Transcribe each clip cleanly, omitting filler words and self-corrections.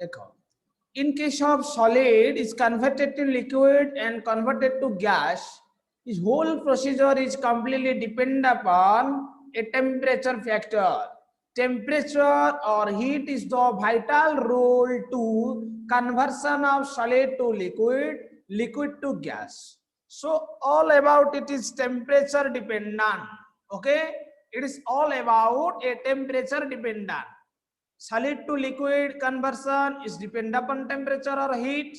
देखो, in case of solid is converted to liquid and converted to gas, this whole procedure is completely depend upon a temperature factor. Temperature or heat is the vital role to conversion of solid to liquid, liquid to gas. So all about it is temperature dependent. Okay, it is all about a temperature dependent. Solid to liquid conversion is dependent upon temperature or heat.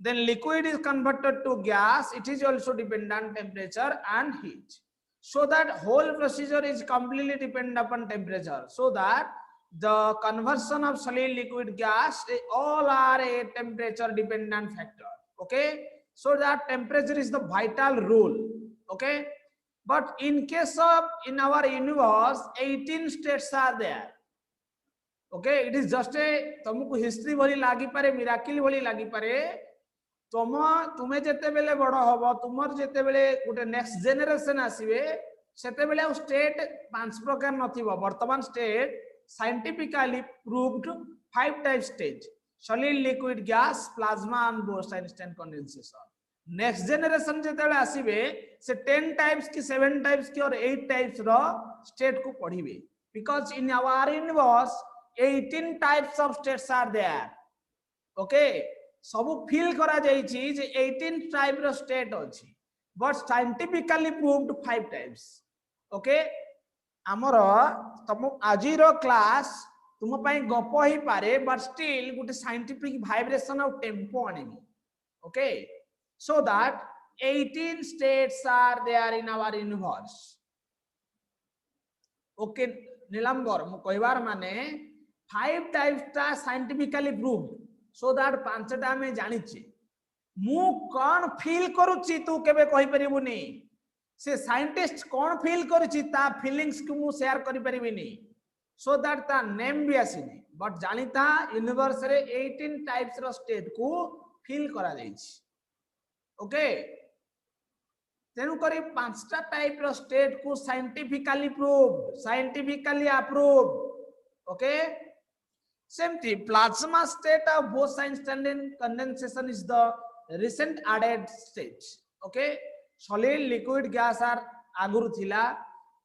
Then liquid is converted to gas, it is also dependent on temperature and heat. So that whole procedure is completely dependent upon temperature. So that the conversion of solid, liquid, gas, they all are a temperature dependent factor. Okay, so that temperature is the vital rule. Okay, but in case of in our universe 18 states are there. Okay, it is just a तुमको history भली लागी पारे, miracle भली लागी पारे। तुमे जेते बेले बड़ हबो, तुमर जेते बेले गोटे नेक्स्ट जनरेशन आसीबे, सेते बेले स्टेट पांच प्रकार नथिबो। वर्तमान state scientifically proved 5 type stage: solid, liquid, gas, plasma and Bose Einstein condensation. Next generation जेते बेले आसीबे से 10 टाइप्स की 7 टाइप्स की और 8 टाइप्स रो स्टेट को पढ़िबे। Because in our universe 18 types of states are there. Okay, सब फील करा जाई छी जे 18 टाइप रो स्टेट अछि, but scientifically proved 5 types. Okay, हमर तुम आजी रो क्लास तुम पई गप ही पारे, बट स्टिल गुटे साइंटिफिक वाइब्रेशन ऑफ टेम्पो आनिबी। Okay, so that 18 states are there in our universe. Okay Nilambar मु कहबार माने 5 टाइप्स ता साइंटिफिकली प्रूव्ड, सो दैट पांचटा में जानि छी। मु कोन फील करूची तू केबे कहि परिबुनी, से साइंटिस्ट कोन फील करूची ता फीलिंग्स को मु शेयर करि परिबिनी, सो दैट ता नेम भी आसीनी। बट जानिता यूनिवर्स रे 18 टाइप्स रो स्टेट को फील करा जाई छी। ओके, तेनु करी पांचटा टाइप रो स्टेट को scientifically proved, scientifically approved. Okay, same thing, plasma state of Bose-Einstein condensation is the recent added stage. Okay, solid, liquid, gas are aguru thila,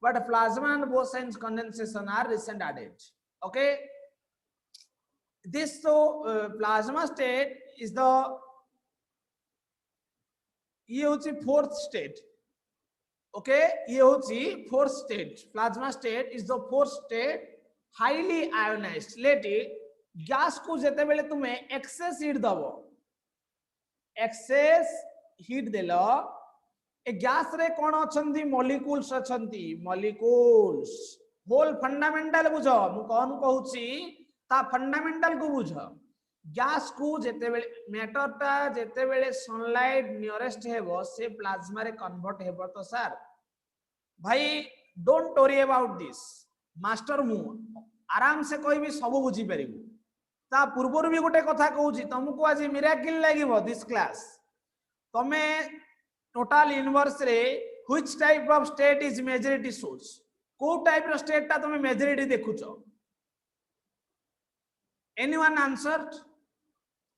but plasma and Bose-Einstein condensation are recent added. Okay, this plasma state is the ये होची fourth state. Okay, ये होची fourth state. Plasma state is the fourth state, highly ionized. Let it gas को जेते बेले तुमे excess heat दबो, excess heat देलो, ए गैस रे कोन अछंती मॉलिक्यूल्स अछंती, मॉलिक्यूल्स। होल फंडामेंटल बुझो, मु कोन कहूची ता फंडामेंटल को बुझो। गैस को जेते बेले मैटर ता जेते बेले सनलाइट नियरेस्ट हेबो से प्लाज्मा रे कन्वर्ट हेबो। तो सर भाई don't worry about this, master मु आराम से कहबी सब बुझी परिबू। ता पूर्वर भी गोटे कथा कहूची, तुमको आज मिराकिल लागिबो दिस क्लास। तमे टोटल यूनिवर्स रे which type of state is majority source, को टाइप रो स्टेट ता तमे मेजॉरिटी देखुचो? Anyone answer?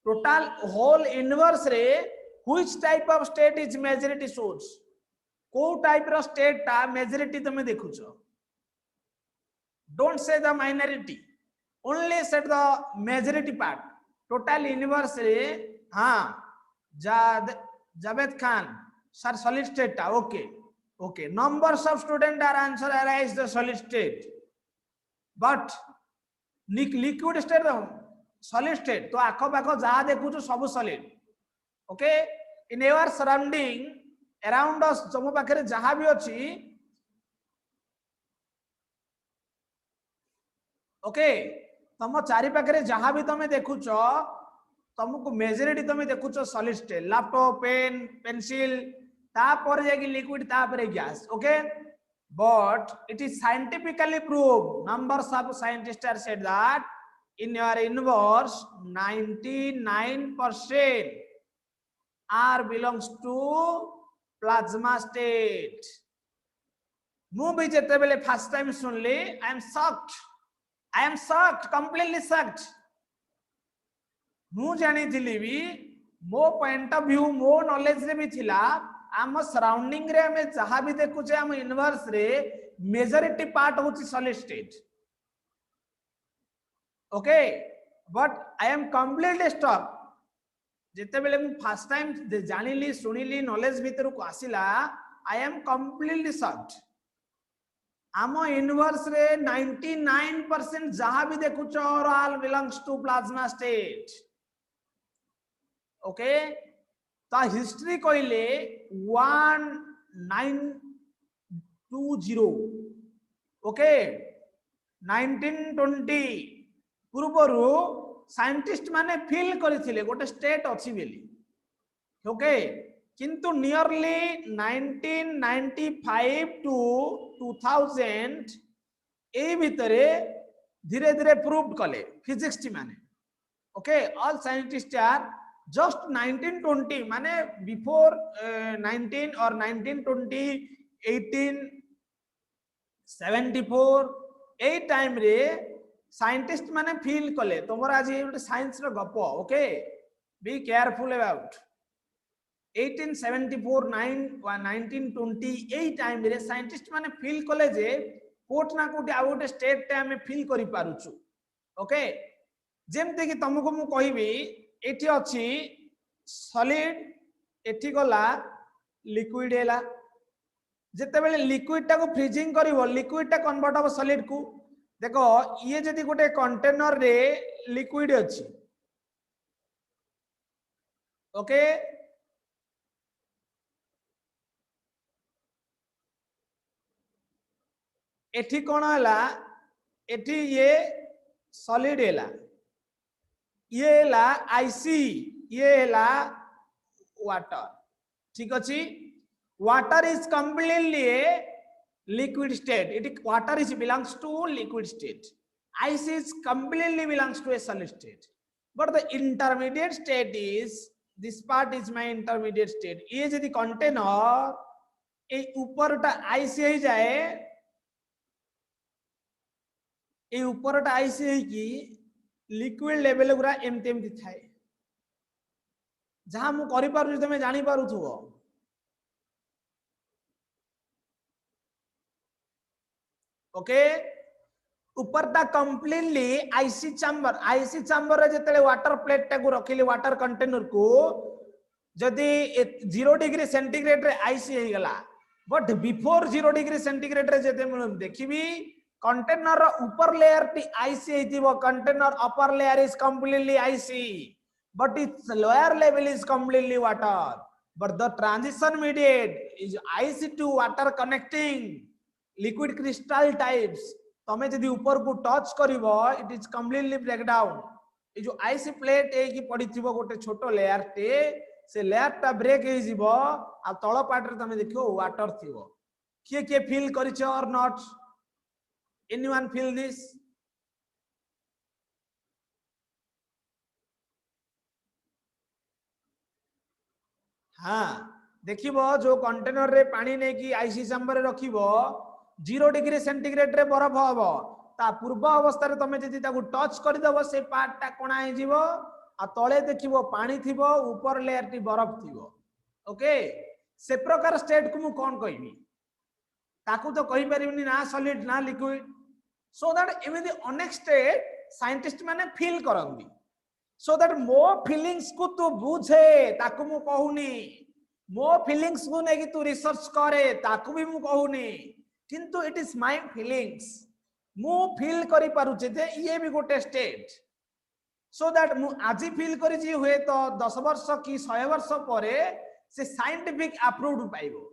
Total whole universe रे which type of state is majority source, को टाइप रो स्टेट ता मेजॉरिटी तमे देखुचो? Don't say the minority, only set the majority part. Total universe रे हाँ Javed Khan sir solid state ता okay, okay, numbers of student are answer arise the solid state, but liquid state solid state तो आखो पाखो जहाँ देखु जो सब solid. Okay, in your surrounding around us तुम पाखरे जहाँ भी अच्छी, okay, तुम चारि पाखरे जहाँ भी तुम देखुच तुमको मेजॉरिटी तुम देखुच solid state, laptop, pen, pencil, तापर जाके लिक्विड, तापर gas. Okay, but it is scientifically proved, numbers of scientist are said that in your universe 99% are belongs to plasma state. मु भी जेते बेले फर्स्ट टाइम सुनली, I am shocked, completely shocked. मु जानी भी मो पॉइंट ऑफ व्यू मो नॉलेज रे भी थिला आम सराउंडिंग रे हमें जहां भी देखुचे आम यूनिवर्स रे मेजॉरिटी पार्ट होची solid state okay but I am completely stuck जिते बेले मु फर्स्ट टाइम जानिली सुनिली नॉलेज भीतर को आसिला आई एम कंप्लीटली शॉक्ड आम यूनिवर्स रे 99% जहां भी देखुच all belongs to plasma state okay ता हिस्ट्री कहले 1920 ओके 1920 पूर्वर साइंटिस्ट माने फील करथिले गोटे स्टेट अछि बेली ओके किंतु नियरली 1995 टू 2000 ए भितरे धीरे धीरे प्रूव कले फिजिक्स माने okay all scientist are just 1920 माने बिफोर 19 और 1920 1874 ए टाइम रे साइंटिस्ट माने फील कले तमरा आज ये साइंस रो गप ओके बी केयरफुल अबाउट 1874 1920 ए टाइम रे साइंटिस्ट माने फील कले जे कोट ना कोट आ गोटे स्टेट टे हमें फील करि पारुछु ओके जेमते कि तुमको मु कहबी एठी अछि सॉलिड एठी गला लिक्विड हैला जेते बेले लिक्विड टा को फ्रीजिंग करिवो लिक्विड टा कन्वर्ट हो सॉलिड को देखो ये जदी गोटे कंटेनर रे लिक्विड अछि ओके एठी कोन हैला एठी ये सॉलिड हैला ये ला आईसी ये ला वाटर ठीक अछि water is completely liquid state it water is belongs to liquid state ice is completely belongs to a solid state but the intermediate state is this part is my intermediate state ये यदि container A ऊपरटा ice हो जाए ए ऊपरटा ice है कि liquid level गुरा एमती एमती थाए जहां मु करि पारु तुमे जानि पारुथुओ ओके ऊपरटा कंप्लीटली आईसी चैम्बर रे जतले वाटर प्लेट टा को रखिले वाटर कंटेनर को जदि 0 डिग्री सेंटीग्रेड रे आईसी हे गला बट बिफोर 0 डिग्री सेंटीग्रेड रे जते देखिबी कंटेनर ऊपर लेयर टी आईसी हेतिबो container upper layer is completely icy but its lower level is completely water but the transition mediate is ice to water connecting liquid crystal types तमे जदि ऊपर को टच करिवो it is completely break down ए जो ice plate ए की पडिथिबो गोटे छोटो लेयर टे से लेयर टा ब्रेक हे जिवो आ तळ पाट रे तमे देखियो वाटर थिवो के के फील करिछ और नॉट एनीवन फील दिस हाँ देखिबो जो कंटेनर रे पानी ने की आईसी चैम्बर रे रखिबो 0 डिग्री सेंटीग्रेड रे बरफ हबो ता पूर्व अवस्था रे तमे जदि ताकू टच करि दबो से पार्ट टा कोना हे जिवो आ तळे देखिबो पानी थिबो ऊपर लेयर टी बरफ थिबो ओके से प्रकार स्टेट को मु कोन कहबी ताकू तो कहि परिबनी ना सॉलिड ना लिक्विड सो दैट एमिति अनेक स्टेट साइंटिस्ट माने feel करंदी so that mo feelings को तू बुझे ताकू मु कहूनी मो फीलिंग्स को नेकी तू रिसर्च करे ताकू भी मु कहूनी किंतु इट इज माय फीलिंग्स मु फील करि पारुचे जे ये भी गोटे स्टेट सो दैट मु आजि फील करि जी हुए तो 10 वर्ष की 100 वर्ष परे से साइंटिफिक अप्रूव्ड पाइबो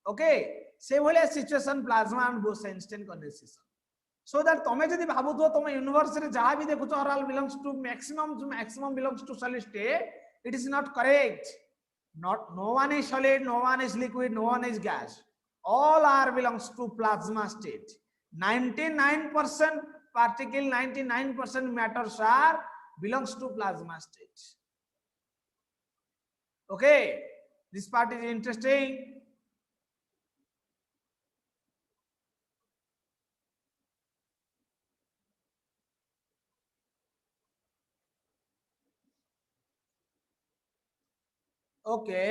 ओके से भले situation plasma and Bose Einstein condensation so that तमे जदि भाबुतो तमे यूनिवर्स रे जहा भी देखुतो all belongs to maximum belongs to solid state it is not correct not no one is solid no one is liquid no one is gas all are belongs to plasma state 99% particle 99% matters are belongs to plasma state okay this part is interesting okay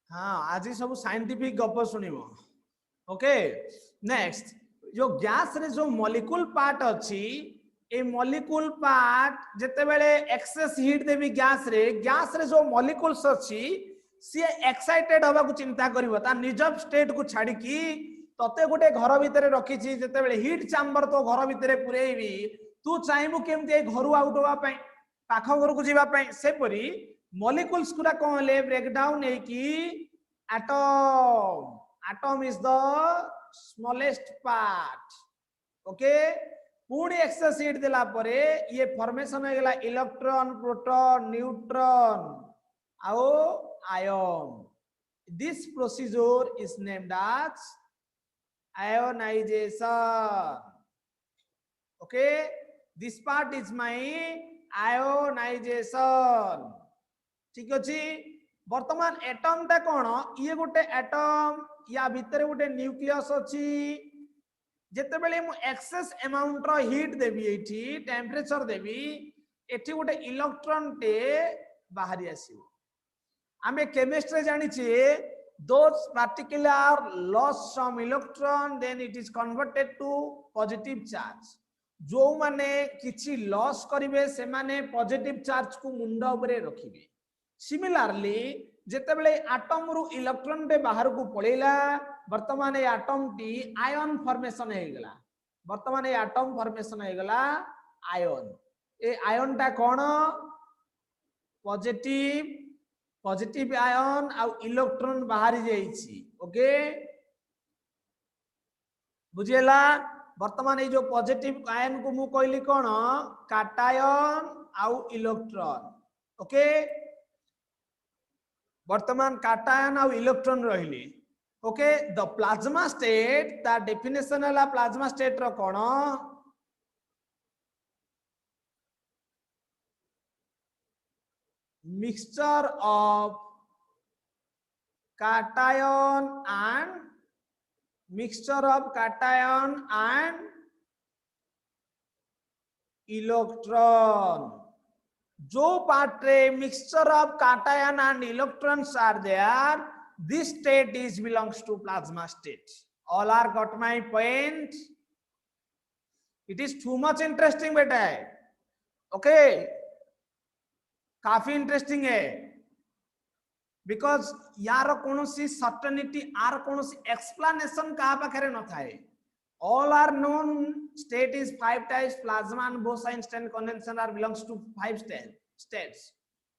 हाँ आज सब scientific गप सुनिबो okay next जो gas रे जो molecule part अछि ए molecule part जते बेले एक्सेस हीट देबी गैस रे जो मॉलिक्यूल्स अछि सी एक्साइटेड होबा को चिंता करिवो ता निजब स्टेट को छाडी की तते गोटे घर भितरे रखी छी जते बेले हीट चैम्बर तो घर भितरे पुरेबी तू चाहबू केमते ए घरु आउट होबा पई पाख घर को जीवा पई से परी मॉलिक्यूल्स गुरा कोन ले ब्रेक डाउन है कि atom atom is the smallest part okay पूरी एक्सेस हीट देला परे ये फॉर्मेशन हो गेला इलेक्ट्रॉन प्रोटॉन न्यूट्रॉन आओ ion this procedure is named as ionization okay this part is my ionization ठीक अछि वर्तमान एटम टा कोन ये गोटे एटम या भीतर गोटे न्यूक्लियस अछि जेते बेले मु एक्सेस अमाउंट रो हीट देबी एठी टेंपरेचर देबी एठी गोटे इलेक्ट्रॉन टे बाहरी आसीबो आमे केमिस्ट्री जानि छी those particular loss some electron then it is converted to positive charge जो माने किछि लॉस करिवे से माने पॉजिटिव चार्ज को मुंडा ऊपर रखिबे सिमिलरली जेते बेले एटम रु इलेक्ट्रॉन बे बाहर को पळेला वर्तमान ए एटम टी आयन फॉर्मेशन हे गेला वर्तमान ए एटम फॉर्मेशन हे गेला आयन ए आयन टा कोन पॉजिटिव पॉजिटिव आयन आ इलेक्ट्रॉन बाहरी जाईछि ओके बुझियला वर्तमान ए जो पॉजिटिव आयन को मु कहली कोन काटायन आ इलेक्ट्रॉन ओके वर्तमान काटायन आ इलेक्ट्रॉन रहिली ओके द प्लाज्मा स्टेट ता डेफिनेशन हला प्लाज्मा स्टेट रो कोन mixture of cation and electron जो part रे mixture of cation and electrons are there this state is belongs to plasma state all are got my point it is too much interesting beta okay काफी interesting है because यार कोनोसी certainty are कोनोसी explanation का पाखरे न थाए all are known state is 5 types plasma and Bose-Einstein condensation are belongs to 5 states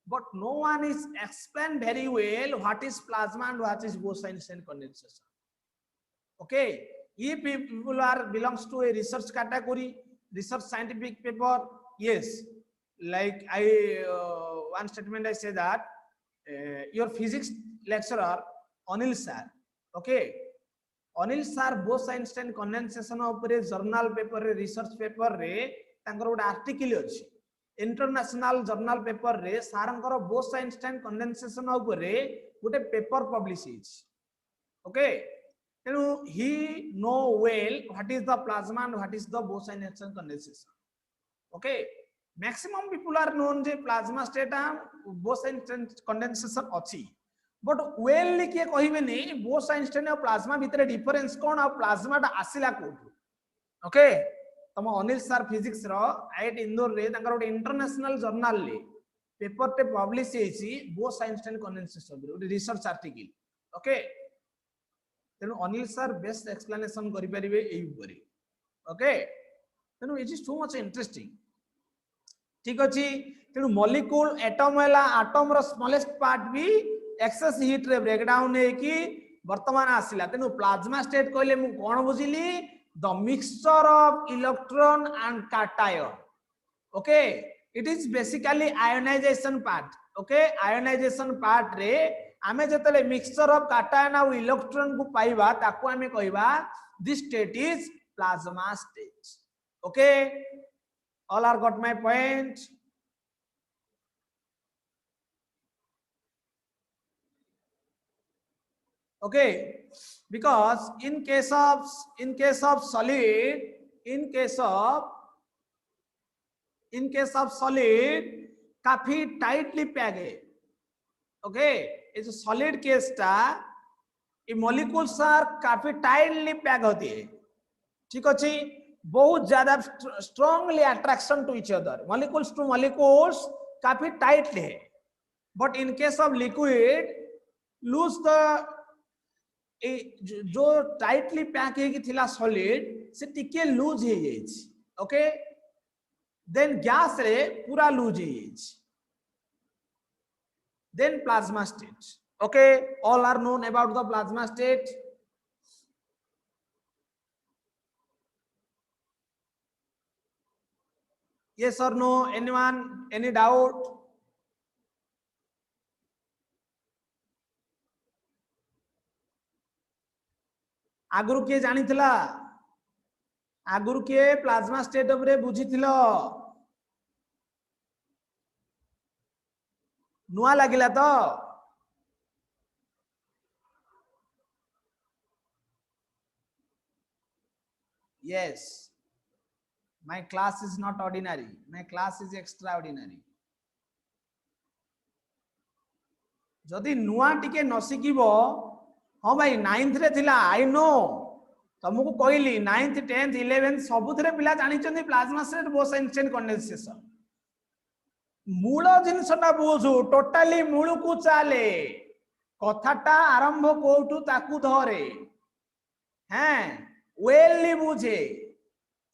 but no one is explained very well what is plasma and what is Bose-Einstein condensation okay if people are belongs to a research category research scientific paper yes like I one statement I say that your physics lecturer Anil sir okay Anil sir Bose-Einstein condensation upare journal paper रे research paper रे तांकर गोटे article अछि international journal paper रे सारंकर Bose-Einstein condensation upare गोटे paper publish अछि okay तेनु he know well what is the plasma and what is the Bose-Einstein condensation okay maximum people are known J plasma state and Bose-Einstein condensation अछि but well के कहिबे नै Bose-Einstein और plasma भितर difference कोन और plasma ता आसिला कोठु ओके तम अनिल सर फिजिक्स रो आईआईटी इंदौर रे तांकर गोटे इंटरनेशनल जर्नल ले पेपर ते पब्लिश हेछि Bose-Einstein condensation गोटे रिसर्च आर्टिकल ओके तेनु अनिल सर बेस्ट एक्सप्लेनेशन करि परिबे एई ऊपर ओके तेनु it is too much interesting ठीक अछि तेनु मॉलिक्यूल एटम हला एटम रो स्मॉलेस्ट पार्ट भी एक्सेस हीट रे ब्रेक डाउन है कि वर्तमान आसिला तेनु प्लाज्मा स्टेट कहले मु कोन बुझिली the mixture of electron and cation okay it is basically ionization part okay ionization part रे आमे जतले मिक्सचर ऑफ कैटायन और इलेक्ट्रॉन को पाइबा ताको आमे कहबा this state is plasma stage. Okay, all are got my point. Okay, because in case of solid, in case of solid काफी टाइटली पैक है. ओके, ये जो सॉलिड केस टा ये मॉलिक्यूल्स आर काफी टाइटली पैक होती है. ठीक अच्छे, बहुत ज्यादा strongly attraction to each other, molecules to molecules काफी टाइटली है. But in case of liquid loose the जो टाइटली पैक है कि थिला सॉलिड से टिके लूज है ये. ओके, देन गैस रे पूरा लूज है. Then plasma state. Okay, all are known about the plasma state. Yes or no? Anyone? Any doubt? आगुरु किए जानी थिला? आगुरु किए प्लाज्मा स्टेट उपरे बुझी थिलो? नुआ लागिला तो? Yes. My class is not ordinary. My class is extraordinary. जदि नुआ टिके नसिकिबो, हाँ भाई 9th रे थिला, I know. तुमको कहली 9th 10th 11th सबुथरे पिला जानि चंदी प्लाज्मा स्टेट बोसेंशन कंडेंसेशन. मूल जिनसटा बुझु, टोटाली मूल को चाले, कथाटा आरंभ कोठु ताकू धरे. हैं, वेलली बुझे.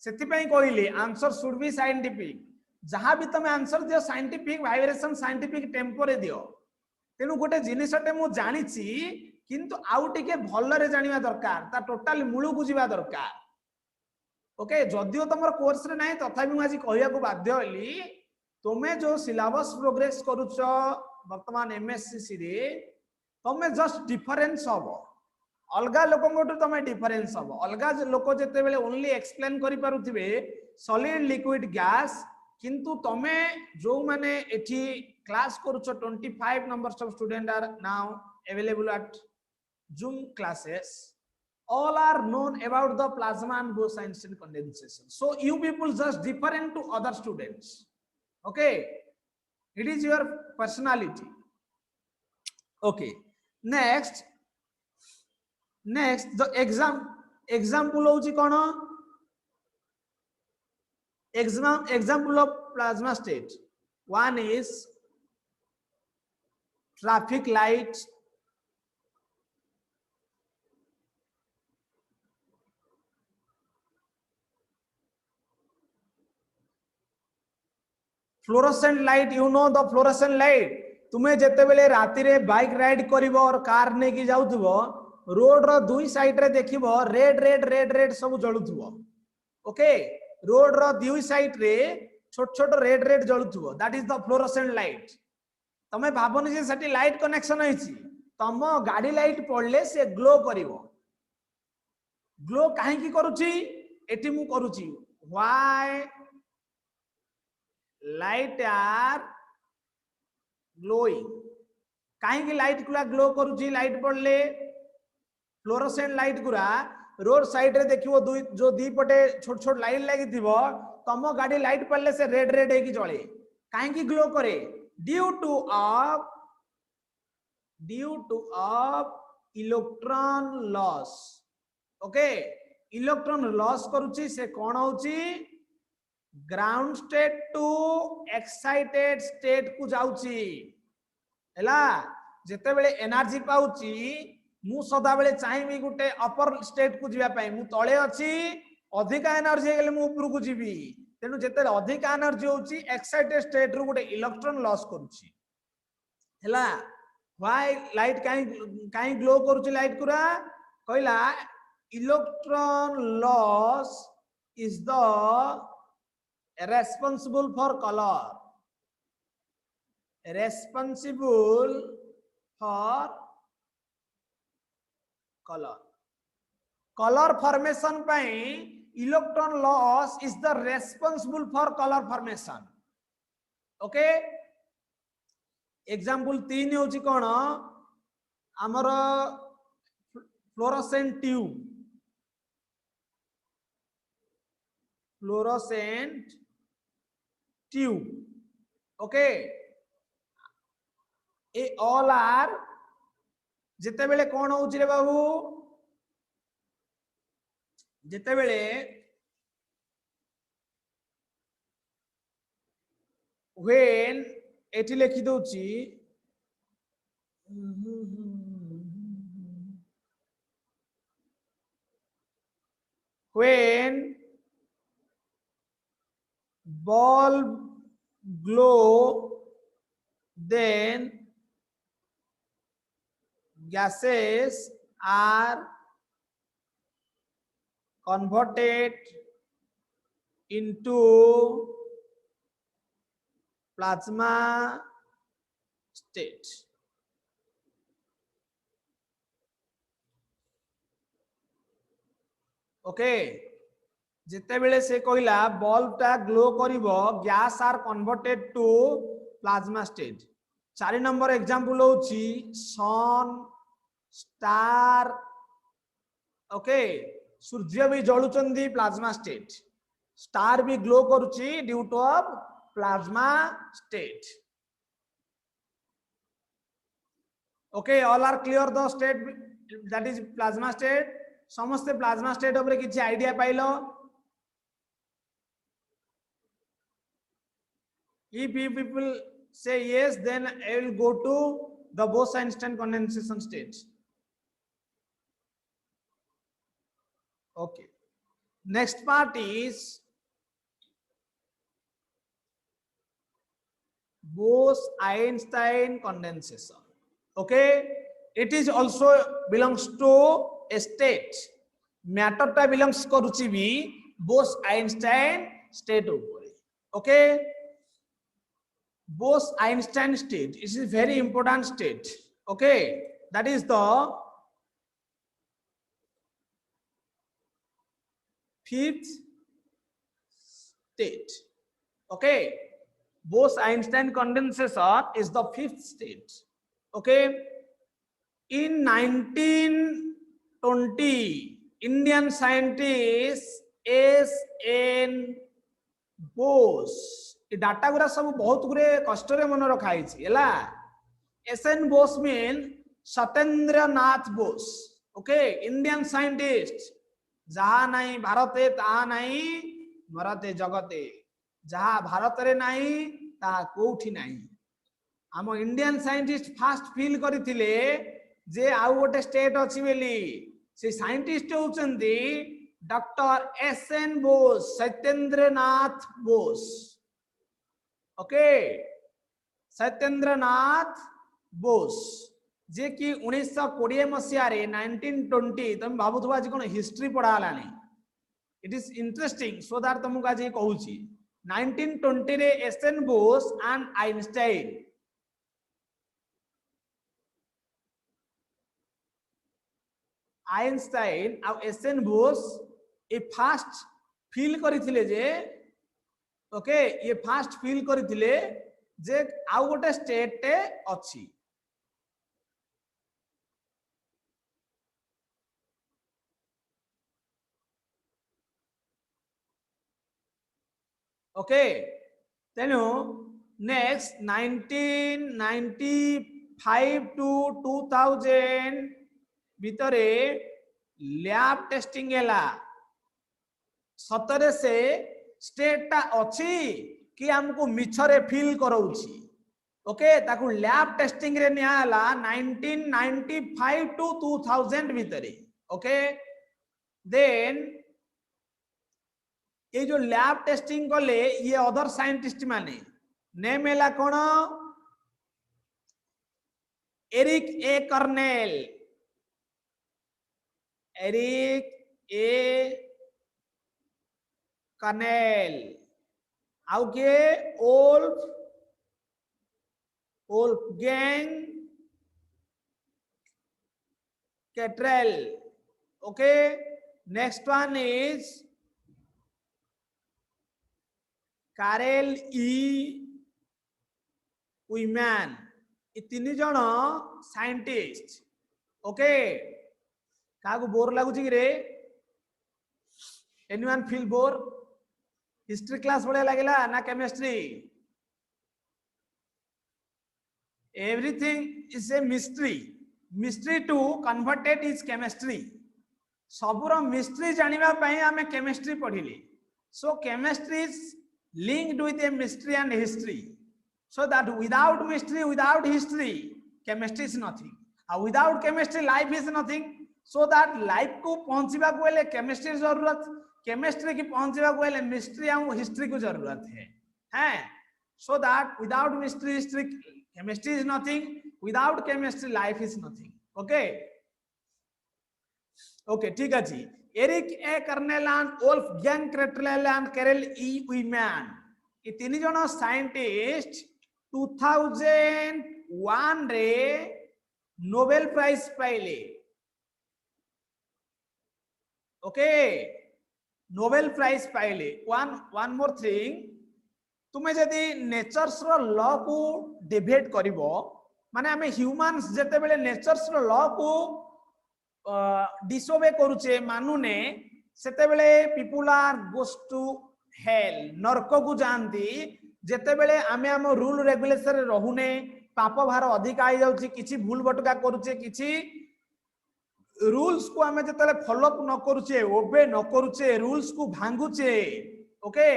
सेति पई कहली आंसर शुड बी साइंटिफिक. जहां भी तुम आंसर दियो साइंटिफिक वाइब्रेशन, साइंटिफिक टेम्पो रे दियो. तेनु गोटे जिनिसटे मु जानिछि किंतु आउ टिके भलरे जानिबा दरकार, ता टोटाली मूल को जिबा दरकार. ओके, जदियो तमर कोर्स रे नाही तथापि मु आज कहिया को बाध्य होली. तुम्हें जो सिलेबस प्रोग्रेस करूछ वर्तमान एमएससी रे, तुम्हें जस्ट डिफरेंस हबो. अलगा लोकंगटु तमे डिफरेंस हबो. अलगा लोक जते बेले ओनली एक्सप्लेन करि पारुथिबे सॉलिड लिक्विड गैस, किंतु तमे जो माने एठी क्लास करूछ 25 numbers of student are now available at Zoom classes. All are known about the plasma and Bose-Einstein condensation. So you people just different to other students. Okay, it is your personality. Okay, next the example hoji kono, example of plasma state. One is traffic light, fluorescent light. You know the fluorescent light. तुम्हें जेते बेले राति रे bike ride करिवो और car ने की जाउथबो, road रो दुई side रे देखिबो रेड रेड रेड रेड सब जळुथबो. ओके, रोड रो दुई साइड रे छोट छोट रेड रेड जळुथबो. That is the fluorescent light. तमे भाबनी जे सेठी लाइट कनेक्शन होईची, तम गाड़ी लाइट पड़ले से ग्लो करिवो. ग्लो काहे की करूची एठी मु करूची. Why light are glowing? काहे की लाइट गुला ग्लो करूची? लाइट पड़ले फ्लोरोसेंट लाइट गुरा रोड साइड रे देखिवो जो दी पटे छोट छोट लाइट लागि थिबो, तम गाड़ी लाइट पड़ले से रेड रेड हेकी जळे. काहे की ग्लो करे? Due to of electron loss. Okay, electron loss करूची से कोन होची? Ground state to excited state को जाउची. हैला, जेते बेले एनर्जी पाउची, मु सदा बेले चाहेबी गुटे अपर स्टेट को जिबा पई. मु तळे अछि, अधिक एनर्जी गेले मु ऊपर को जिबी. तेनु जेते अधिक एनर्जी होची एक्साइटेड स्टेट रो गुटे इलेक्ट्रॉन लॉस करूची. हैला, व्हाई लाइट काई ग्लो करूची? लाइट कुरा कहला electron loss is the responsible for color. Responsible for color. Color formation pi electron loss is the responsible for color formation. Okay, example 3 होची कोन हमर fluorescent tube. Okay, A all are जिते बेले कोन होची रे बाबू जिते बेले when एठी लिखि दोची when bulb glow then gases are converted into plasma state. Okay, जिते बेले से कहला बल्ब टा ग्लो करिवो gas are converted to plasma state. 4 number example होची सन स्टार. ओके, सूर्य भी जळुचंदी प्लाज्मा स्टेट, स्टार भी ग्लो करूची due to of plasma state. Okay, all are clear the state that is plasma state. समस्त plasma state ऊपर किछि idea पाइलो? If you people say yes, then I will go to the Bose-Einstein condensation state. Okay, next part is Bose-Einstein condensation. Okay, it is also belongs to a state. Matter ta belongs करूची भी Bose-Einstein state ऊपर. Okay, Bose-Einstein state is a very important state. Okay, that is the fifth state. Okay, Bose-Einstein condensation is the fifth state. Okay, in 1920 Indian scientist S.N. Bose, ये data गुरा सब बहुत गुरे कष्ट रे मन रखा है एला. S.N. Bose mean Satyendra Nath Bose. Okay, Indian scientist. जहा नहीं भारते ता नहीं मरते जगते, जहा भारत रे नहीं ता कोठी नहीं. हम इंडियन साइंटिस्ट फास्ट फील करथिले जे आउ गोटे स्टेट अछि बेली. से साइंटिस्ट होचंदी doctor S.N. Bose, Satyendra Nath Bose. Okay, Satyendra Nath Bose जे कि 1920 मसिया रे 1920 तुम भाबुथबा जे कोन हिस्ट्री पढ़ा लानी. It is interesting so that तुमको आज कहूची 1920 रे S.N. Bose and Einstein. Einstein आ S.N. बोस ए फास्ट फील करिथिले जे ओके ये फास्ट फील करिथिले जे आउ गोटे स्टेट टे अछि. ओके, तेनु नेक्स्ट 1995 टू 2000 भितरे लैब टेस्टिंग हैला. सतरे से स्टेट टा अछि कि हमको मिछरे फील करौछि. ओके, ताकू लैब टेस्टिंग रे निया हला 1995 टू 2000 भितरे. ओके, देन ये जो लैब टेस्टिंग कले ये अदर साइंटिस्ट माने नेम हैला कोन Eric A Cornell. Eric A Cornell आउ के Wolfgang Cattrall. Okay, next one is Carl E Wieman, ये तीन जन साइंटिस्ट। ओके, कागु बोर लागुच कि रे? Anyone feel bore? History class बढ़िया लगिला ना chemistry? Everything is a mystery, mystery to converted is chemistry. सबुर मिस्ट्री जानिबा पई हमें केमिस्ट्री पढ़िले। So chemistry is linked with a mystery and history, so that without mystery, without history, chemistry is nothing, and without chemistry life is nothing. So that life को पहुंचीबा को ले chemistry जरूरत, chemistry की पहुंचीबा को ले मिस्ट्री और history को जरूरत है, हैं? So that without mystery, history, chemistry is nothing, without chemistry life is nothing. Okay, okay, ठीक है जी। एरिक ए कर्नेलान, वोल्फ गैंग क्रेटलेलान, कैरल ई उइमैन, ये तीन जन साइंटिस्ट 2001 रे नोबेल प्राइज पाइले। ओके, नोबेल प्राइज पाइले। वन मोर थिंग, तुम्हें जदि नेचर्स रो लॉ को डिबेट करिवो, माने हमें ह्यूमंस जते बेले नेचर्स रो लॉ को डिसोबे करूचे मानुने, सेते बेले people are goes to hell, नरक को जानती। जेते बेले आमे हम रूल रेगुलेशन रहुने, पाप भार अधिक आई जाउची, किछि भूल भटका करूचे, किछि रूल्स को आमे जेते फॉलो अप न करूचे, ओबे न करूचे, रूल्स को भांगुचे। Okay,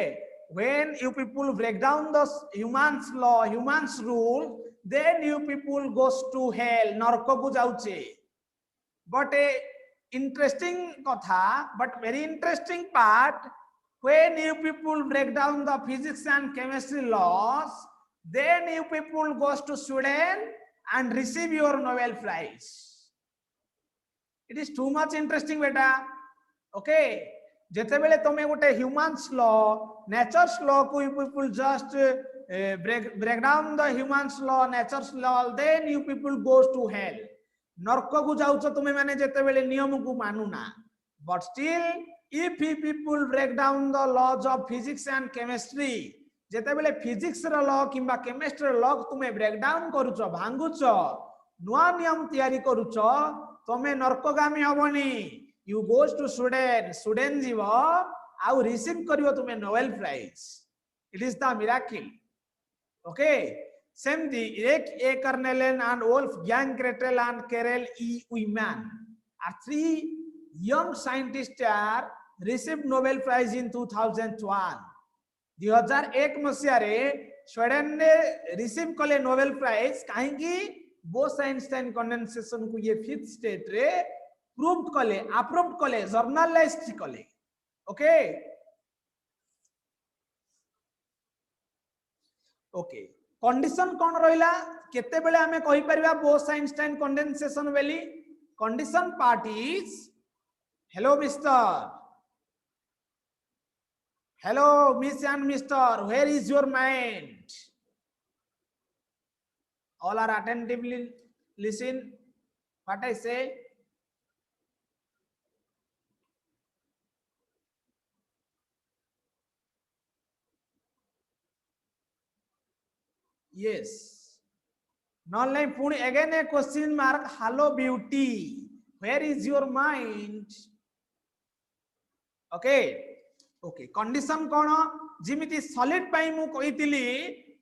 when you people break down the humans law, humans rule, then you people goes to hell, नरक को जाउचे। But a interesting कथा, but very interesting part, when you people break down the physics and chemistry laws, then you people goes to Sweden and receive your Nobel Prize. It is too much interesting beta. Okay, जते बेले तमे गोटे humans law, natures law को you people just break down the humans law, nature's law, then you people goes to hell. नरक को जाउछ तुमे माने जेते बेले नियम को मानुना। But still if you people break down the laws of physics and chemistry, जेते बेले फिजिक्स रो लॉ किबा केमिस्ट्री रो लॉ तुमे ब्रेक डाउन करूछ, भांगुछ, नुआ नियम तयारी करूछ, तुमे नरकगामी हबनी। You goes to Sweden, Sweden जीव आउ रिसीव करियो तुमे Nobel prize. It is the miracle. Okay, सेमती एरिक ए कर्नेलन and Wolf Gang Gretel and Carol E. Ullman are three young scientists are received Nobel Prize in 2001. 2001 मसिया रे Sweden ने receive कले Nobel prize. काहेकि बोस-आइंस्टाइन condensation को ये fifth state रे proved कले, अप्रूव्ड कले, जर्नलाइज्ड कले। ओके, ओके, कंडीशन कौन रहिला? केते बेले हमें कहि परिबा बोस-आइंस्टाइन कंडेंसेशन बेली? Condition part is, hello mister, hello miss and mister, where is your mind? All are attentively listen what I say. Yes. Not like पुणी again a question mark. Hello beauty, where is your mind? Okay, okay. Condition कौन? जिमिति solid पाई मु कोई तिली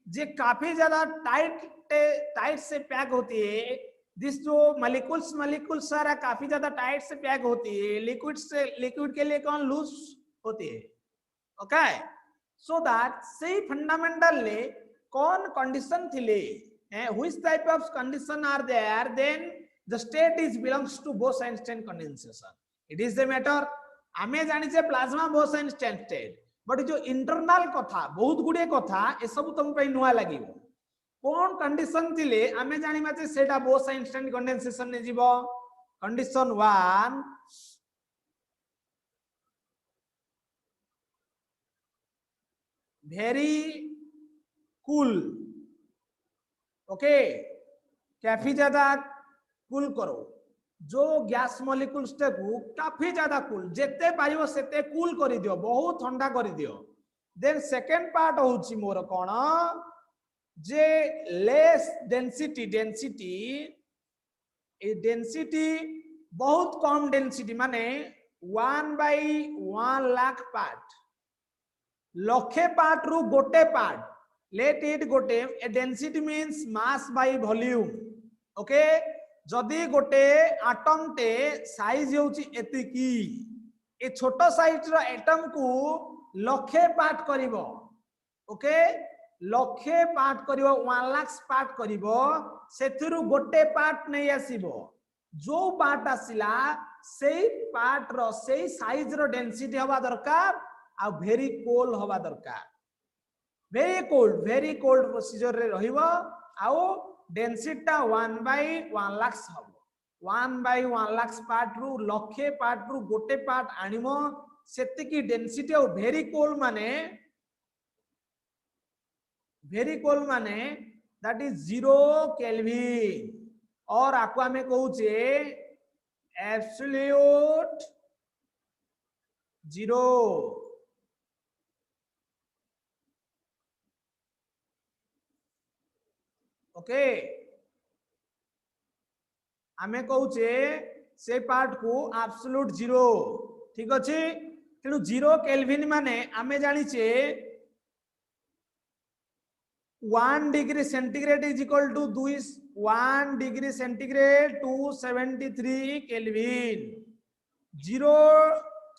जे काफी ज़्यादा tight से pack होती है। दिस जो मॉलिक्यूल्स सारा काफी ज़्यादा टाइट से पैक होती है। लिक्विड के लिए कौन लूज होती है? ओके, सो दैट सही फंडामेंटल ले कौन कंडीशन थिले, which type of condition are there, then the state is belongs to Bose-Einstein condensation. It is the matter आमे जानि जे प्लाज्मा Bose-Einstein state, बट जो इंटरनल कथा बहुत गुडे कथा ए सब तुम पे नुआ लागिवो। कौन कंडीशन थिले आमे जानि माचे सेटा Bose-Einstein condensation ने जीवो। Condition 1, very cool. ओके, काफी ज्यादा कूल करो जो गैस मॉलिक्यूल्स को काफी ज्यादा कूल, जेते पारिबो सेते कूल करि दियो, बहुत ठंडा करि दियो। देन सेकंड पार्ट होची मोर कोन जे लेस डेंसिटी ए डेंसिटी बहुत कम डेंसिटी माने 1/1 लाख पार्ट लक्षे पार्ट रु गोटे पार्ट लेट इट गोटे ए density means mass by volume okay जदि गोटे आटम टे साइज होची एतिकी ए छोटो साइज रो एटम को लक्षे पार्ट करिवो ओके लक्षे पार्ट करिवो 1 लाख पार्ट करिवो सेथिरु गोटे पार्ट नै आसीबो जो पार्ट आसिला सेई पार्ट रो सेई साइज रो डेंसिटी हवा दरकार आ वेरी कोल्ड हवा दरकार वेरी कोल्ड प्रोसीजर रे रहिबो आउ डेंसिटी 1/1 लाख हबो 1/1 लाख पार्ट रु लक्षे पार्ट रु गोटे पार्ट आनिमो सेतिकी डेंसिटी और वेरी कोल्ड माने दैट इज 0 केल्विन और आपको हमें कहूचे एब्सोल्यूट 0 ओके हमें कहूचे से पार्ट को एब्सोल्यूट 0 ठीक अछि तेनु 0 केल्विन माने हमें जानि छे 1 degree centigrade is equal to 1 degree centigrade 273 kelvin 0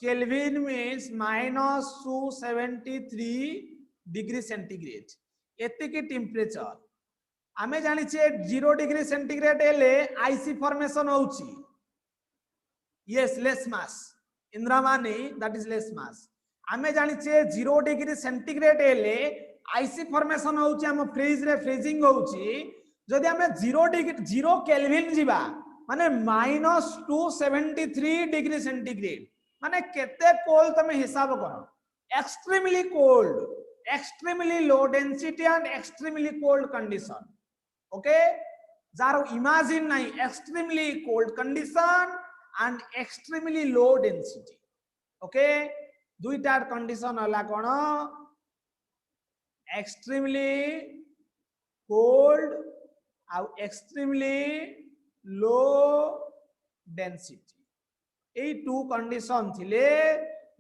kelvin means -273 degree centigrade एति की टेम्परेचर आमे जानि छे 0 डिग्री सेंटीग्रेड एले आईसी फॉर्मेशन होउची यस लेस मास इंद्रामानी दैट इज लेस मास आमे जानि छे 0 डिग्री सेंटीग्रेड एले आईसी फॉर्मेशन होउची हम फ्रीज रे फ्रीजिंग होउची जदि हमें 0 केल्विन जीवा माने -273 डिग्री सेंटीग्रेड माने केते कोल्ड तमे हिसाब करो extremely cold extremely low density and extremely cold condition okay जारो इमेजिन नहीं extremely cold condition and extremely low density okay दुईटा कंडीशन हला कोन एक्सट्रीमली कोल्ड आउ एक्सट्रीमली लो डेंसिटी ए टू कंडीशन थिले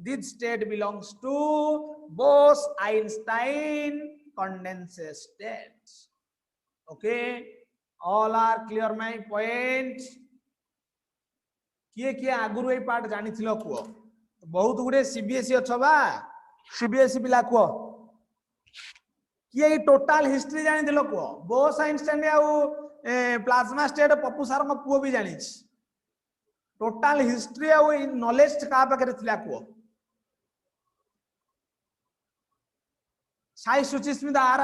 this state belongs to Bose Einstein condensation state okay all are clear my point किए आगुरु ए पार्ट जानि थिलो कुओ बहुत गुडे सीबीएसई अछबा सीबीएसई पिला कुओ किए टोटल हिस्ट्री जानि दिलो कुओ बोस-आइंस्टाइन आउ प्लाज्मा स्टेट पप्पू सर म पुओ भी जानि छी टोटल हिस्ट्री आउ नॉलेज का पाके थिला कुओ Sai Suchismita are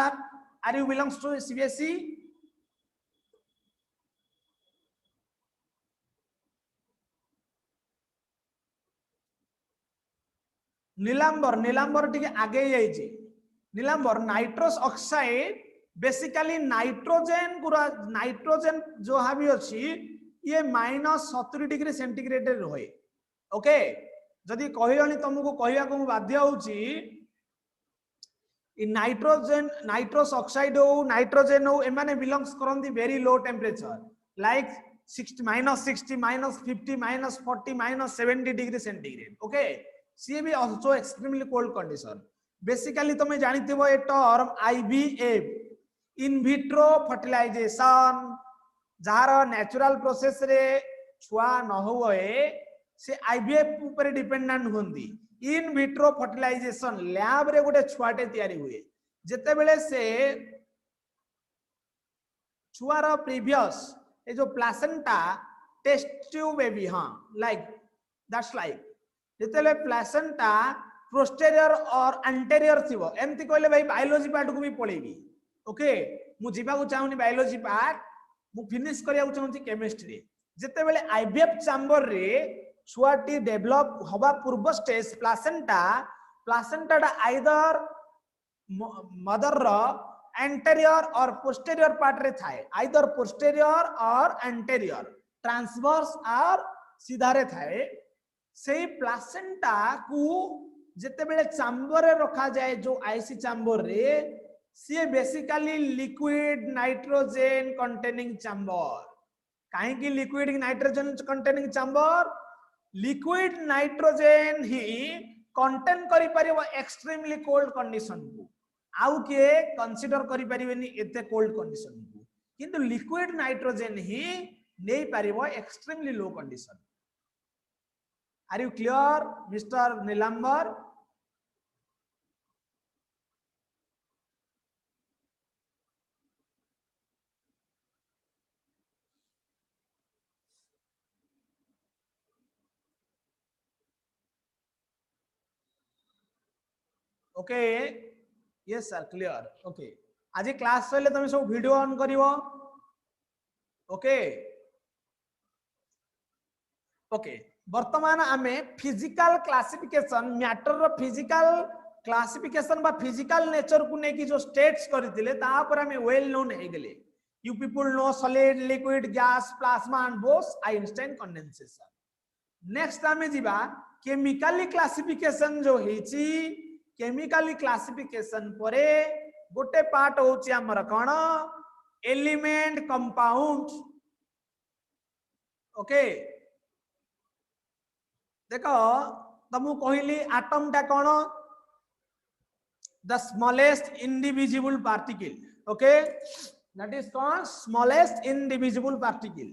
you belongs to CBSE Nilambar टिके आगे जाइए Nilambar nitrous oxide basically nitrogen जो हावी अच्छी ये -70 डिग्री सेंटीग्रेड रहे ओके जदि कहलनी तुमको कहया को बाध्य होउची नाइट्रस ऑक्साइड हो नाइट्रोजन हो एमाने बिलोंग्स करंती very low temperature like -60 -50 -40 -70 degree centigrade okay सी भी also extremely cold condition basically तुम जानिथिबो ए term IVF in vitro fertilization जार नेचुरल प्रोसेस रे छुआ न होए से आईवीएफ ऊपर डिपेंडेंट होंदी इन विट्रो फर्टिलाइजेशन लैब रे गोटे छुआटे तैयारी हुए जेते बेले से छुआर प्रीवियस ए जो प्लासेंटा टेस्ट ट्यूब बेबी हां लाइक दैट्स लाइक जेते प्लासेंटा पोस्टेरियर और एंटेरियर थिबो एमती कहले भाई बायोलॉजी पार्ट को भी पळेबी ओके मु जीवा को चाहूनी बायोलॉजी पार्ट मु फिनिश करिया को चाहूची केमिस्ट्री जेते बेले आईवीएफ चैम्बर रे छुआटी डेवलप हवा पूर्व स्टेज प्लासेंटा आइदर मदर रो एंटेरियर और पोस्टेरियर पार्ट रे थाए आइदर पोस्टेरियर और एंटेरियर ट्रांसवर्स और सीधा रे थाए से प्लासेंटा को जिते बेले चैम्बर रे रखा जाए जो आईसी चैम्बर रे सी basically liquid nitrogen containing chamber कहीं की liquid nitrogen containing chamber liquid nitrogen ही कंटेन करि परिबो एक्सट्रीमली कोल्ड कंडीशन को आउ के कंसीडर करि परिबेनी एते कोल्ड कंडीशन को किंतु लिक्विड नाइट्रोजन ही नै परिबो extremely low condition are you clear mister Nilambar okay yes sir clear okay आज क्लास सहिले तुम सब वीडियो ऑन करिवो ओके ओके वर्तमान आमे फिजिकल क्लासिफिकेशन मैटर रो फिजिकल क्लासिफिकेशन बा फिजिकल नेचर को नेकी जो स्टेट्स करथिले ता पर आमे वेल नोन हे गेले you people know solid liquid gas plasma and boss Einstein condensation next आमे जिबा केमिकली क्लासिफिकेशन जो हेची केमिकली क्लासिफिकेशन परे गोटे पार्ट होची हमर कोन एलिमेंट कंपाउंड ओके देखो तुमको कहली एटम टा कोन the smallest indivisible particle okay that is called smallest indivisible particle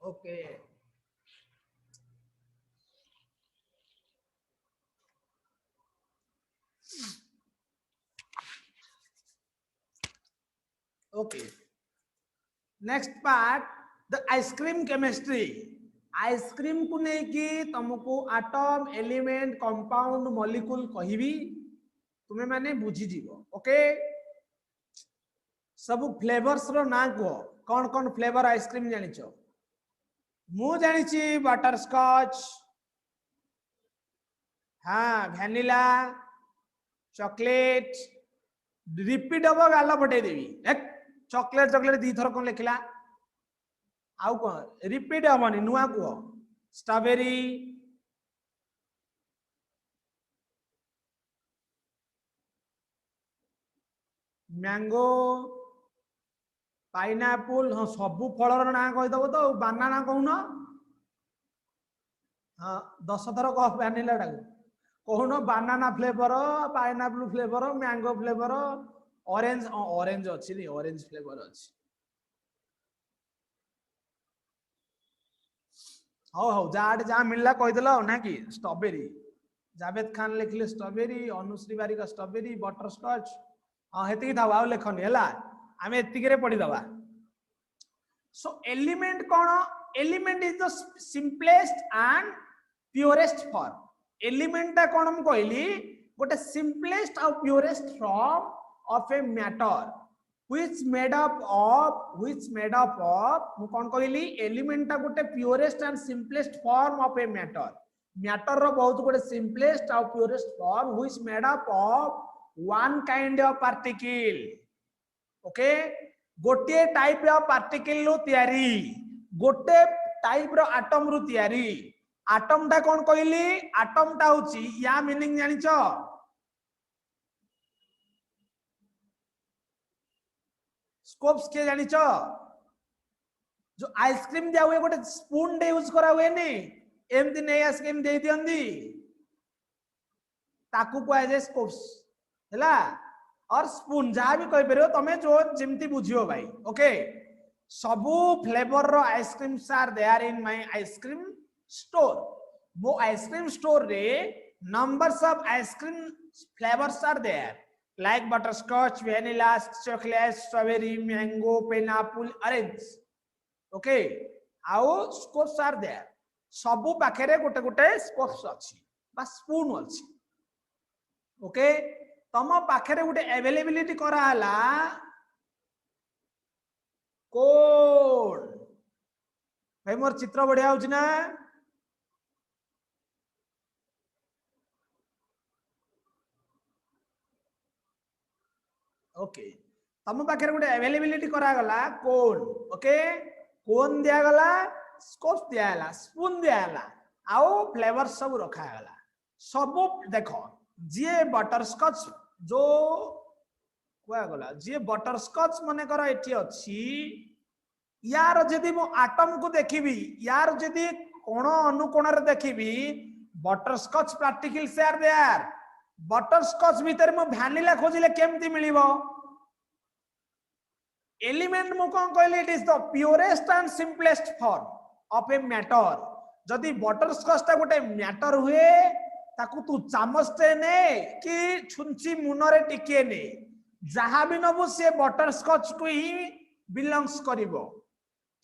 okay okay next part the ice cream chemistry ice cream को लेकी तुमको एटम एलिमेंट कंपाउंड मॉलिक्यूल कहिबी तुम्हें माने बुझी जीवो ओके सब फ्लेवर्स रो ना को कौन कौन फ्लेवर आइसक्रीम जानिचो मु जानिची बटर स्कॉच हाँ वैनिला चॉकलेट रिपीट हम गाल पटे देवी एक चॉकलेट चॉकलेट दी थर कौन लिखला आउ कौन रिपीट हमनी नुआ को स्ट्रॉबेरी मैंगो पाइनएप्पल हाँ सबू फलर ना कहीदेव तो बानाना कहून हाँ 10 थर कह वैनिला टाक कहून banana flavour pineapple flavour mango flavour orange orange अच्छी नहीं ऑरेंज फ्लेवर अच्छी हो हो जाट जहाँ मिलला कहीदेल ना कि स्ट्रॉबेरी जावेद खान लिखले स्ट्रॉबेरी अनुश्री बारिक स्ट्रॉबेरी बटर स्कॉच हाँ हेतिकी था आउ लेखनी है आम एतिके पढ़ी दबा सो एलिमेंट कौन element is the simplest and purest form element कौन हम कहली गोटे सिंपलेस्ट और purest form of a matter which made up of मु कौन कहली एलिमेंट टा गोटे purest and simplest form of a matter matter रो बहुत गोटे सिंपलेस्ट और purest form which made up of one kind of particle okay गोटे टाइप ऑफ पार्टिकल रो तयारी गोटे टाइप रो एटम रो तयारी एटम टा कौन कहली एटम टा होची या मीनिंग जानिचो स्कोप्स के जानिच जो आइसक्रीम दिया हुए गोटे स्पून डे यूज करा हुए नहीं एमती नहीं आइसक्रीम दे दियंदी ताकू को एज स्कोप्स हैला और स्पून जहाँ भी कहि परियो तमे जो जिमती बुझियो भाई ओके सबू फ्लेवर रो ice creams are there in my ice cream store वो आइसक्रीम स्टोर रे numbers of ice cream flavours are there like butterscotch vanilla chocolate strawberry mango pineapple orange okay how scopes are there सबु पाखरे गोटे गोटे स्कोप्स अछि बा स्पून अछि ओके तम पाखरे गोटे अवेलेबिलिटी करा हला कोन भाई मोर चित्र बढ़िया होची ना ओके तम पाखे गोटे अवेलेबिलिटी करा गला कोन ओके कोन दिया गला स्कोप दिया गला स्पून दिया गला आउ फ्लेवर सब रखा गला सब देखो जी बटरस्कॉच जो कुआ गला जी बटरस्कॉच मने कर एठी अछि यार जदि मो आटम को देखिबी यार जदि कोण अनुकोण रे देखिबी butterscotch particles are there butterscotch भीतर मो वैनिला खोजिले केमती मिलिबो एलिमेंट मु कोन कहली it is the purest and simplest form of a matter जदि बटरस्कॉच ता गोटे मैटर हुए ताकू तू चामचटे ने कि छुंची मुनरे टिके ने जहां भी नबु से बटरस्कॉच को ही बिलोंग्स करिवो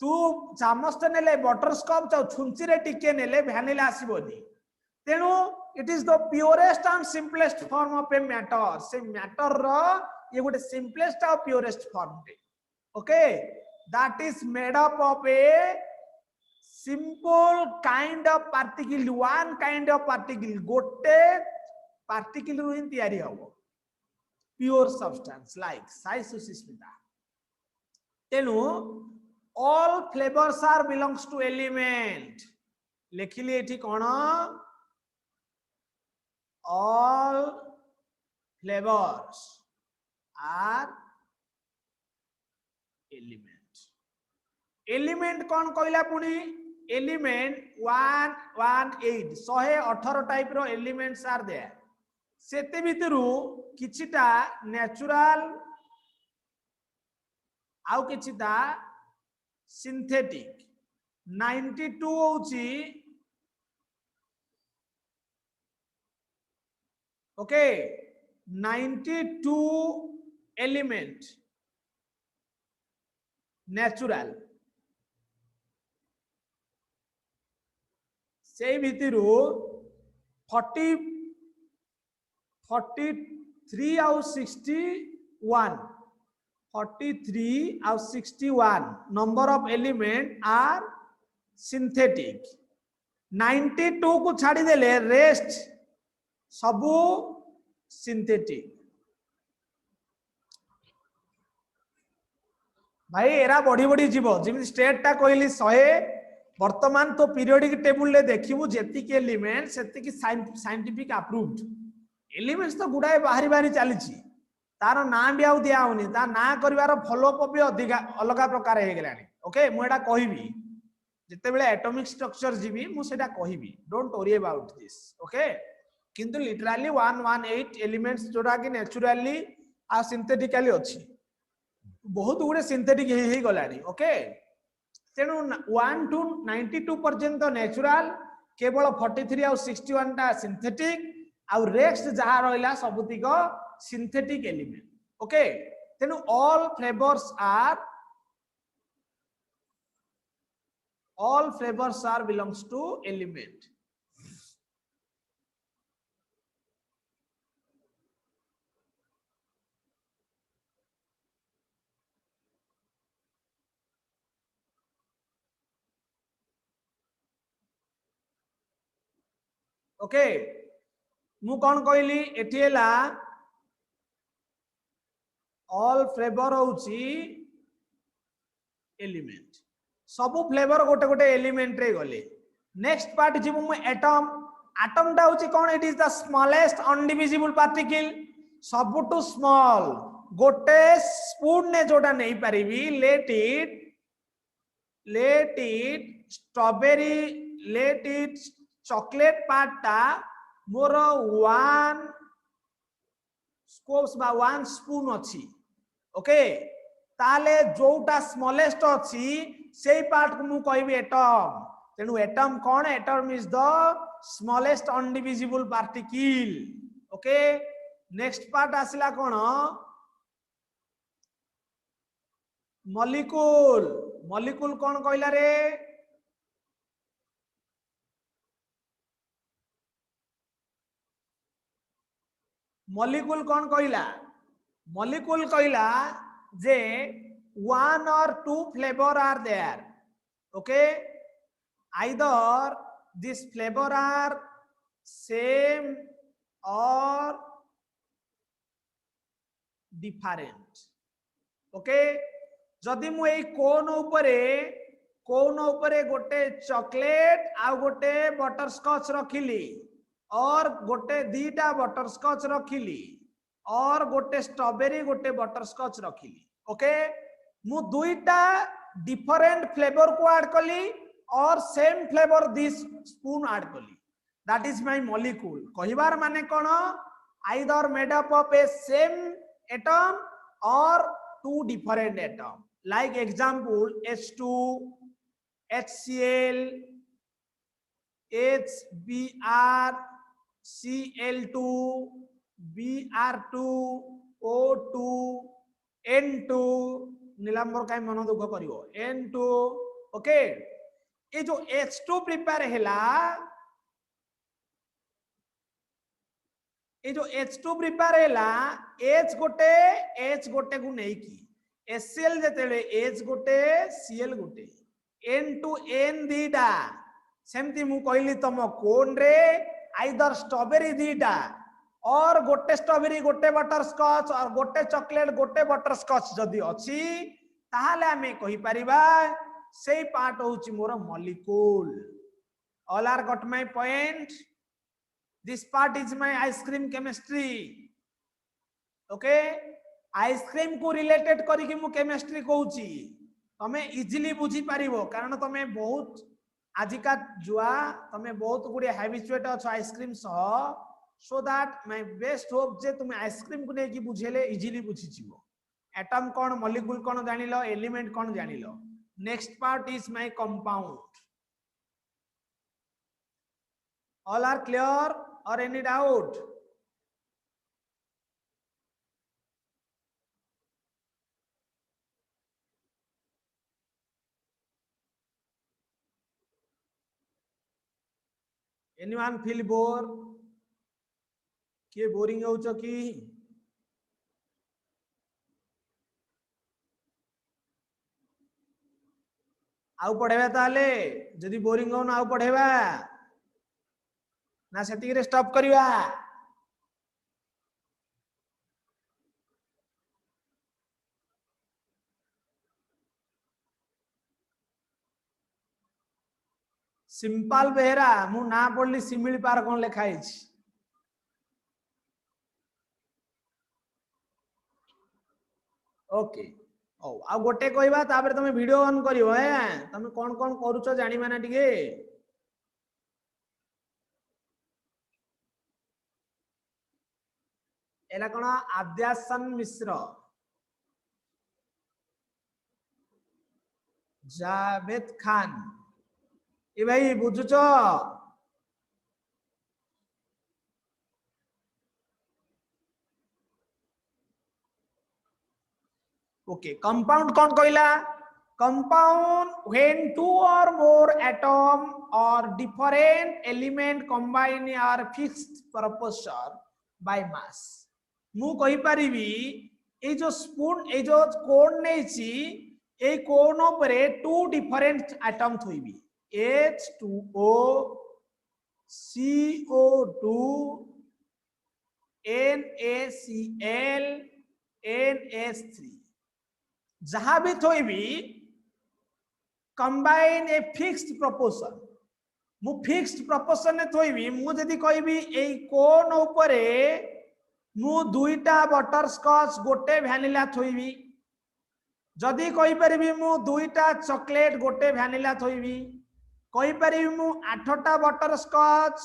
तू चामचटे नेले बटरस्कॉच और छुंची रे टिके नेले वैनिला आसीबोनी तेनु it is the purest and simplest form of a matter से मैटर रो ये गोटे सिंपलेस्ट और प्योरेस्ट फॉर्म टे okay that is made up of a simple kind of particle one kind of particle gote particle ru hin tiyari hobo pure substance like Saisusmita tenu all flavors are belongs to element lekhili ethi kono all flavors are element कौन कहला पुनी element 118 118 type रो elements are there सेते भितरु किछिटा natural आउ किछिटा synthetic 92 होची okay 92 element natural से भितर 43 आउ 61 43 आउ 61 number of element are synthetic 92 को छाड़ी देले रेस्ट सबू सिंथेटिक भाई एरा बढ़ी बढ़ी जीव जिमि स्टेट टा कहली 100 वर्तमान तो पीरियोडिक टेबुल ले देखिबु जेतिक एलिमेंट सेतिक साइंटिफिक अप्रूव्ड एलिमेंट्स तो गुडाए बाहरी बाहरी चलीछि तार ना भी आउ दिया होनी ता ना करिवार फॉलो अप भी अधिक अलग प्रकार हे गेलानी ओके मु एटा कहिबी जते बेले एटॉमिक स्ट्रक्चर जीबी मु सेटा कहिबी don't worry about this okay किंतु लिटरली 118 एलिमेंट्स जोडा कि नेचुरली आ सिंथेटिकली अछि बहुत गुड़े सिंथेटिक ही गलानी ओके तेणु 1 टू 92 पर्यंत नेचुरल केवल 43 और 61 टा सिंथेटिक आउ रेस्ट जहा रहला सबुतिक सिंथेटिक एलिमेंट ओके तेणु all flavors are belongs to element okay मु कौन कहली एठी हैला ऑल फ्लेवर होची एलिमेंट सब फ्लेवर गोटे गोटे एलिमेंट रे गले नेक्स्ट पार्ट जीवु मु एटम एटम टा होची कोन it is the smallest undivisible particle सबटू स्मॉल गोटे स्पून ने जोटा नहीं पारिबी let it strawberry let it chocolate पार्टा मोर 1 स्कोप्स बा 1 स्पून अछि ओके ताले जोटा स्मॉलेस्ट अछि सेही पार्ट को मु कहबी एटम तेनु एटम कोन atom is the smallest undivisible particle okay next part आसिला कोन मॉलिक्यूल मॉलिक्यूल कोन कहला रे मॉलिक्यूल कौन कहला मॉलिक्यूल कहला जे one or two flavor are there. Okay, either this flavor are same or different. Okay, जदि मु एई कोन ऊपरे गोटे चॉकलेट आ गोटे बटरस्कॉच रखिली और गोटे दीटा बटरस्कॉच रखिली और गोटे स्ट्रॉबेरी गोटे बटरस्कॉच रखिली. ओके, मु दुईटा डिफरेंट फ्लेवर को ऐड कली और same flavour this spoon add कली. That is my molecule. कहिबार माने कोन, either made up of a same atom or two different atoms. Like example, H2, HCl, HBr, Cl2, Br2, O2, N2. Nilambar का मन दुख करिवो N2. ओके, ये जो H2 prepare हैला, ये जो H2 प्रिपेयर हैला, H गोटे को नहीं की HCl जेतेले H गोटे Cl गोटे N2 N दीटा. सेमती मु कहली तम कोन रे आइदर स्ट्रॉबेरी दीटा और गोटे स्ट्रॉबेरी गोटे बटरस्कॉच और गोटे चॉकलेट गोटे बटरस्कॉच जदि अछि ताहाले हमें कहि परिबा सेई पार्ट होउची मोर molecule. All are got my point. This part is my ice cream chemistry. Okay, ice cream को रिलेटेड करी कि मु केमिस्ट्री कहूची तमे इजीली बुझी पारिबो कारण तमे बहुत आजिका जुआ तमे बहुत गुडी हैबिचुएट अछ आइसक्रीम सह. So that my best hope जे तुमे आइसक्रीम को नै कि बुझेले इजीली बुझी जिवो. एटम कोन, मॉलिक्यूल कोन जानिलो, एलिमेंट कोन जानिलो. Next part is my compound. All are clear or any doubt? Anyone feel bored? किए बोरिंग हो कि आउ पढ़ेबा ताले जदि बोरिंग हो ना आउ पढ़ेबा ना सेतिक रे स्टॉप करिवा. सिंपल बेहरा मु ना पढ़ली सिमिल पार कोन लेखा हिच. ओके, ओ आ गोटे कहबा तापर तमे वीडियो ऑन करिवो. है तमे कोन कोन करूचो जानि माना टिके. एला कोन आद्यासन मिश्र, जावेद खान. ए भाई बुझुचो. ओके, कंपाउंड कौन कहला. Compound when two or more atom or different element combine are fixed proportion by mass. मु कहि परिबी ए जो स्पून ए जो कोन नेछि ए कोन ऊपर टू डिफरेंट एटम थोइबी. H2O, CO2, NaCl, NH3 जहां भी थोइबी कंबाइन ए फिक्स्ड प्रोपोर्शन. मु फिक्स्ड प्रोपोर्शन ने थोइबी. मु जदी कहबी ए कोन ऊपरे मु दुईटा बटरस्कॉच गोटे वैनिला थोइबी. जदी कहि परिबी मु दुईटा चॉकलेट गोटे वैनिला थोइबी. कहि परिबी मु 8टा बटरस्कॉच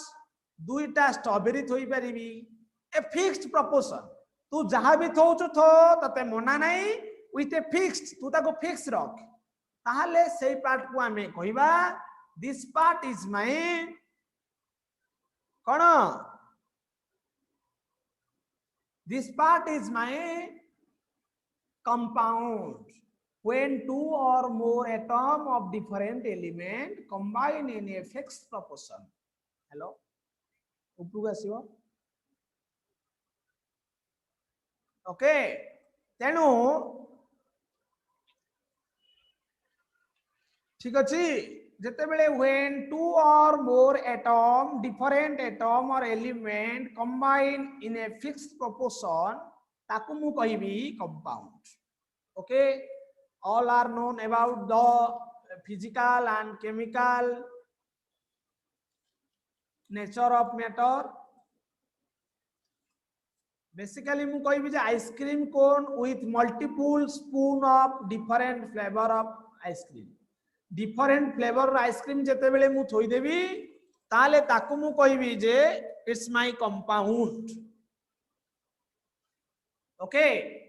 दुईटा स्ट्रॉबेरी थोइ परिबी. A fixed proportion. तू जहां भी थोउछु थो तते मना नाही. with a fixed तू ताको फिक्स रख ताहाले सेई पार्ट को हमें कहिबा दिस पार्ट इज माय कोन, this part is my compound when two or more atom of different element combine in a fixed proportion. Hello उपरु आसीबो. ओके, तेनु ठीक अछि जेतेबेले when two or more atom different atom or element combine in a fixed proportion ताकू मु कहिबी compound. Okay, all are known about the physical and chemical nature of matter. Basically मु कहिबी जे आइसक्रीम कोन with multiple spoon of different flavor of ice cream. Different flavor ice cream जेतेबेले मु थोई देबी ताले ताकू मु कहिबी जे it's my compound. Okay.